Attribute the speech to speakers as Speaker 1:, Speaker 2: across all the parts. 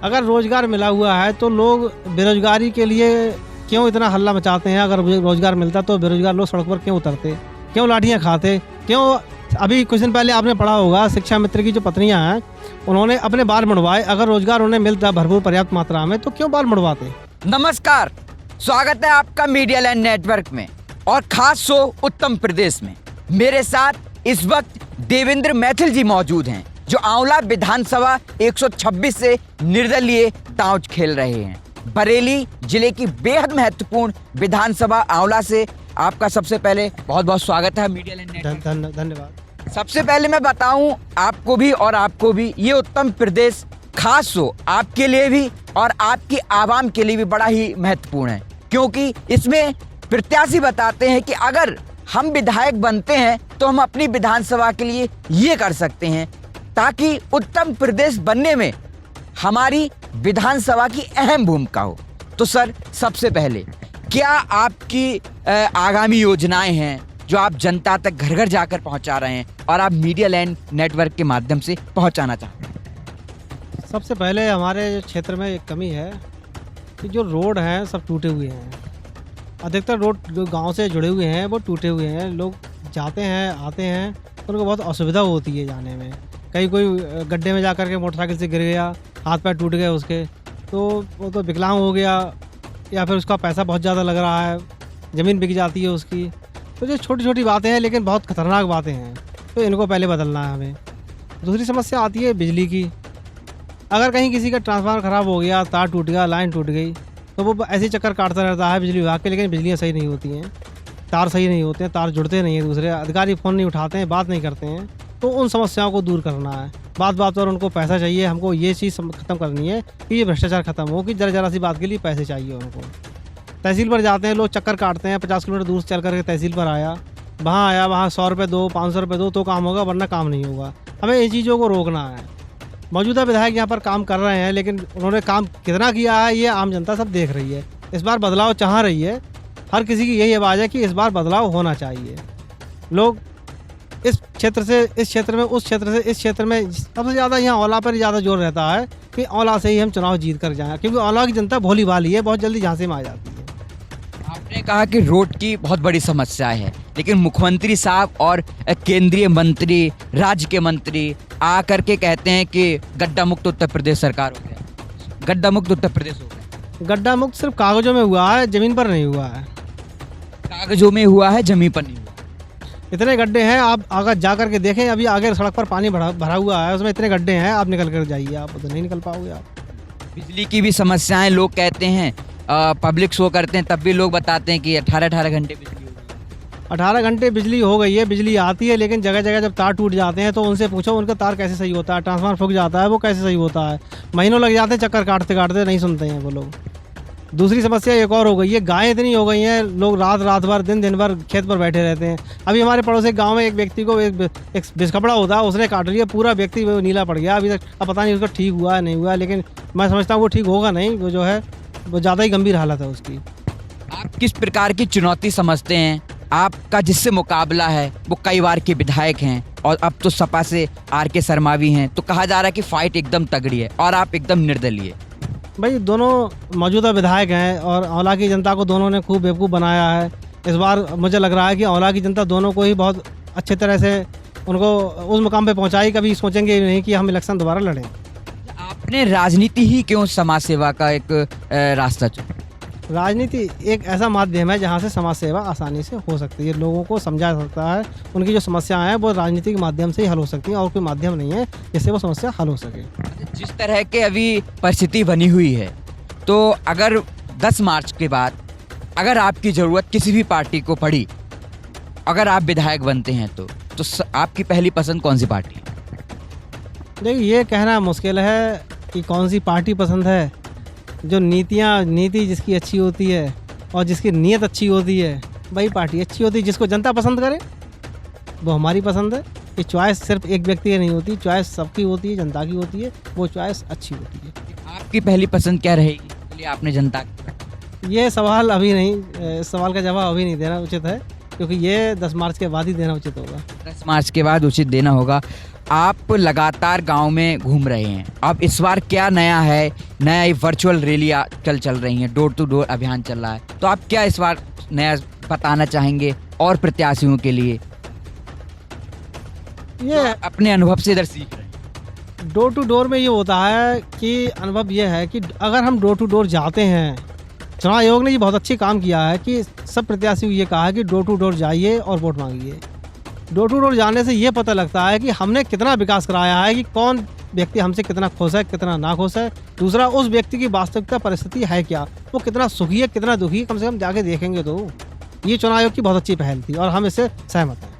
Speaker 1: अगर रोजगार मिला हुआ है तो लोग बेरोजगारी के लिए क्यों इतना हल्ला मचाते हैं? अगर रोजगार मिलता तो बेरोजगार लोग सड़क पर क्यों उतरते, क्यों लाठियां खाते, क्यों? अभी कुछ दिन पहले आपने पढ़ा होगा, शिक्षा मित्र की जो पत्नियां हैं उन्होंने अपने बाल मुड़वाए। अगर रोजगार उन्हें मिलता भरपूर पर्याप्त मात्रा में तो क्यों बाल मुड़वाते?
Speaker 2: नमस्कार, स्वागत है आपका मीडिया लैंड नेटवर्क में और खास शो उत्तम प्रदेश में। मेरे साथ इस वक्त देवेंद्र मैथिल जी मौजूद हैं जो आंवला विधानसभा 126 से निर्दलीय दांव खेल रहे हैं। बरेली जिले की बेहद महत्वपूर्ण विधानसभा आंवला से आपका सबसे पहले बहुत बहुत स्वागत है मीडिया लैंड नेटवर्क।
Speaker 1: धन्यवाद।
Speaker 2: सबसे पहले मैं बताऊं आपको भी और आपको भी, ये उत्तम प्रदेश खास शो आपके लिए भी और आपकी आवाम के लिए भी बड़ा ही महत्वपूर्ण है, क्योंकि इसमें प्रत्याशी बताते हैं कि अगर हम विधायक बनते हैं तो हम अपनी विधानसभा के लिए ये कर सकते हैं ताकि उत्तम प्रदेश बनने में हमारी विधानसभा की अहम भूमिका हो। तो सर, सबसे पहले क्या आपकी आगामी योजनाएं हैं जो आप जनता तक घर घर जाकर पहुंचा रहे हैं और आप मीडिया लैंड नेटवर्क के माध्यम से पहुंचाना चाहते हैं?
Speaker 1: सबसे पहले हमारे क्षेत्र में एक कमी है कि जो रोड हैं सब टूटे हुए हैं। अधिकतर रोड जो गांव से जुड़े हुए हैं वो टूटे हुए हैं। लोग जाते हैं आते हैं तो उनको बहुत असुविधा होती है जाने में। कहीं कोई गड्ढे में जाकर के मोटरसाइकिल से गिर गया, हाथ पैर टूट गए उसके, तो वो तो विकलांग हो गया, या फिर उसका पैसा बहुत ज़्यादा लग रहा है, ज़मीन बिक जाती है उसकी। तो जो छोटी छोटी बातें हैं लेकिन बहुत खतरनाक बातें हैं, तो इनको पहले बदलना है हमें। दूसरी समस्या आती है बिजली की। अगर कहीं किसी का ट्रांसफार्मर ख़राब हो गया, तार टूट गया, लाइन टूट गई, तो वो ऐसे ही चक्कर काटता रहता है बिजली विभाग के, लेकिन बिजलियाँ सही नहीं होती हैं, तार सही नहीं होते हैं, तार जुड़ते नहीं हैं, दूसरे अधिकारी फ़ोन नहीं उठाते हैं, बात नहीं करते हैं। तो उन समस्याओं को दूर करना है। बात बात पर उनको पैसा चाहिए, हमको ये चीज़ ख़त्म करनी है कि ये भ्रष्टाचार ख़त्म हो, कि जरा सी बात के लिए पैसे चाहिए उनको। तहसील पर जाते हैं लोग, चक्कर काटते हैं, 50 किलोमीटर दूर से चल करके तहसील पर आया, वहाँ 100 रुपये दो, 500 रुपये दो तो काम होगा, वरना काम नहीं होगा। हमें इन चीज़ों को रोकना है। मौजूदा विधायक यहाँ पर काम कर रहे हैं, लेकिन उन्होंने काम कितना किया है ये आम जनता सब देख रही है। इस बार बदलाव चाह रही है, हर किसी की यही आवाज़ है कि इस बार बदलाव होना चाहिए। लोग इस क्षेत्र से इस क्षेत्र में, उस क्षेत्र से इस क्षेत्र में, सबसे ज़्यादा यहाँ आंवला पर ज़्यादा जोर रहता है कि आंवला से ही हम चुनाव जीत कर जाएँ, क्योंकि आंवला की जनता भोली भाली है, बहुत जल्दी झांसे में आ जाती है।
Speaker 2: आपने कहा कि रोड की बहुत बड़ी समस्या है, लेकिन मुख्यमंत्री साहब और केंद्रीय मंत्री, राज्य के मंत्री आकर के कहते हैं कि गड्ढा मुक्त उत्तर प्रदेश सरकार हो गया, गड्ढा मुक्त उत्तर प्रदेश हो गया।
Speaker 1: गड्ढा मुक्त सिर्फ कागजों में हुआ है, ज़मीन पर नहीं हुआ है।
Speaker 2: कागजों में हुआ है, जमीन पर नहीं हुआ।
Speaker 1: इतने गड्ढे हैं, आप अगर जा कर के देखें, अभी आगे सड़क पर पानी भरा हुआ है, उसमें इतने गड्ढे हैं, आप निकल कर जाइए, आप तो नहीं निकल पाओगे आप।
Speaker 2: बिजली की भी समस्याएं, लोग कहते हैं पब्लिक शो करते हैं तब भी लोग बताते हैं कि 18 घंटे बिजली हो गई।
Speaker 1: 18 घंटे बिजली हो गई है, बिजली आती है, लेकिन जगह जगह जब तार टूट जाते हैं तो उनसे पूछो उनका तार कैसे सही होता है, ट्रांसफार्मर फूक जाता है, वो कैसे सही होता है। महीनों लग जाते हैं चक्कर काटते काटते, नहीं सुनते हैं वो लोग। दूसरी समस्या एक और हो गई है, गायें इतनी हो गई हैं, लोग रात भर दिन भर खेत पर बैठे रहते हैं। अभी हमारे पड़ोसी गांव में एक व्यक्ति को एक बिस्कपड़ा होता है, उसने काट लिया, पूरा व्यक्ति वो नीला पड़ गया। अभी तक अब पता नहीं उसका ठीक हुआ है नहीं हुआ, लेकिन मैं समझता हूँ वो ठीक होगा नहीं, वो जो है वो ज़्यादा ही गंभीर हालत है उसकी।
Speaker 2: आप किस प्रकार की चुनौती समझते हैं? आपका जिससे मुकाबला है वो कई बार के विधायक हैं और अब तो सपा से RK शर्मा भी हैं, तो कहा जा रहा है कि फाइट एकदम तगड़ी है और आप एकदम निर्दलीय।
Speaker 1: भाई दोनों मौजूदा विधायक हैं और आंवला की जनता को दोनों ने खूब बेवकूफ़ बनाया है। इस बार मुझे लग रहा है कि आंवला की जनता दोनों को ही बहुत अच्छे तरह से उनको उस मुकाम पे पहुंचाई, कभी सोचेंगे नहीं कि हम इलेक्शन दोबारा लड़ें।
Speaker 2: आपने राजनीति ही क्यों समाज सेवा का एक रास्ता चुना?
Speaker 1: राजनीति एक ऐसा माध्यम है जहां से समाज सेवा आसानी से हो सकती है, लोगों को समझा जा सकता है, उनकी जो समस्याएं हैं वो राजनीति के माध्यम से ही हल हो सकती हैं और कोई माध्यम नहीं है जिससे वो समस्या हल हो सके।
Speaker 2: जिस तरह के अभी परिस्थिति बनी हुई है, तो अगर 10 मार्च के बाद अगर आपकी ज़रूरत किसी भी पार्टी को पड़ी, अगर आप विधायक बनते हैं तो आपकी पहली पसंद कौन सी पार्टी है?
Speaker 1: देखिए, ये कहना मुश्किल है कि कौन सी पार्टी पसंद है। जो नीति जिसकी अच्छी होती है और जिसकी नीयत अच्छी होती है, वही पार्टी अच्छी होती है। जिसको जनता पसंद करे वो हमारी पसंद है। ये चॉइस सिर्फ एक व्यक्ति की नहीं होती, चॉइस सबकी होती है, जनता की होती है, वो चॉइस अच्छी होती है।
Speaker 2: आपकी पहली पसंद क्या रहेगी? इसलिए आपने जनता
Speaker 1: ये सवाल अभी नहीं, इस सवाल का जवाब अभी नहीं देना उचित है, क्योंकि ये 10 मार्च के बाद ही देना उचित होगा।
Speaker 2: 10 मार्च के बाद उचित देना होगा। आप लगातार गांव में घूम रहे हैं, अब इस बार क्या नया है? नया ये वर्चुअल रैलियाँ चल रही हैं, डोर टू डोर अभियान चल रहा है, तो आप क्या इस बार नया बताना चाहेंगे और प्रत्याशियों के लिए
Speaker 1: ये
Speaker 2: अपने अनुभव से इधर सीख रहे हैं?
Speaker 1: डोर टू डोर में ये होता है कि अनुभव ये है कि अगर हम डोर टू डोर जाते हैं, चुनाव आयोग ने ये बहुत अच्छी काम किया है कि सब प्रत्याशियों को ये कहा है कि डोर टू डोर जाइए और वोट मांगिए। डोर टू डोर जाने से ये पता लगता है कि हमने कितना विकास कराया है, कि कौन व्यक्ति हमसे कितना खुश है, कितना ना खुश है। दूसरा, उस व्यक्ति की वास्तविकता परिस्थिति है क्या, वो कितना सुखी है, कितना दुखी है, कम से कम जाके देखेंगे तो। ये चुनाव आयोग की बहुत अच्छी पहल थी और हम इससे सहमत हैं।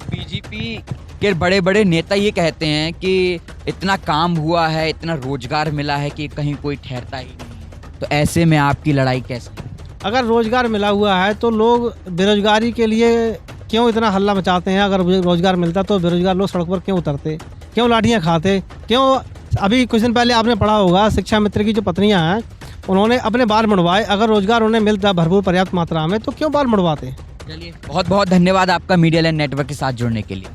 Speaker 2: बीजेपी के बड़े बड़े नेता ये कहते हैं कि इतना काम हुआ है, इतना रोजगार मिला है कि कहीं कोई ठहरता ही नहीं, तो ऐसे में आपकी लड़ाई कैसे?
Speaker 1: अगर रोजगार मिला हुआ है तो लोग बेरोजगारी के लिए क्यों इतना हल्ला मचाते हैं? अगर रोजगार मिलता तो बेरोजगार लोग सड़क पर क्यों उतरते, क्यों लाठियां खाते, क्यों? अभी कुछ दिन पहले आपने पढ़ा होगा, शिक्षा मित्र की जो पत्नियां हैं उन्होंने अपने बाल मुड़वाए। अगर रोजगार उन्हें मिलता भरपूर पर्याप्त मात्रा में तो क्यों बाल मुड़वाते?
Speaker 2: चलिए, बहुत बहुत धन्यवाद आपका मीडिया लैंड नेटवर्क के साथ जुड़ने के लिए।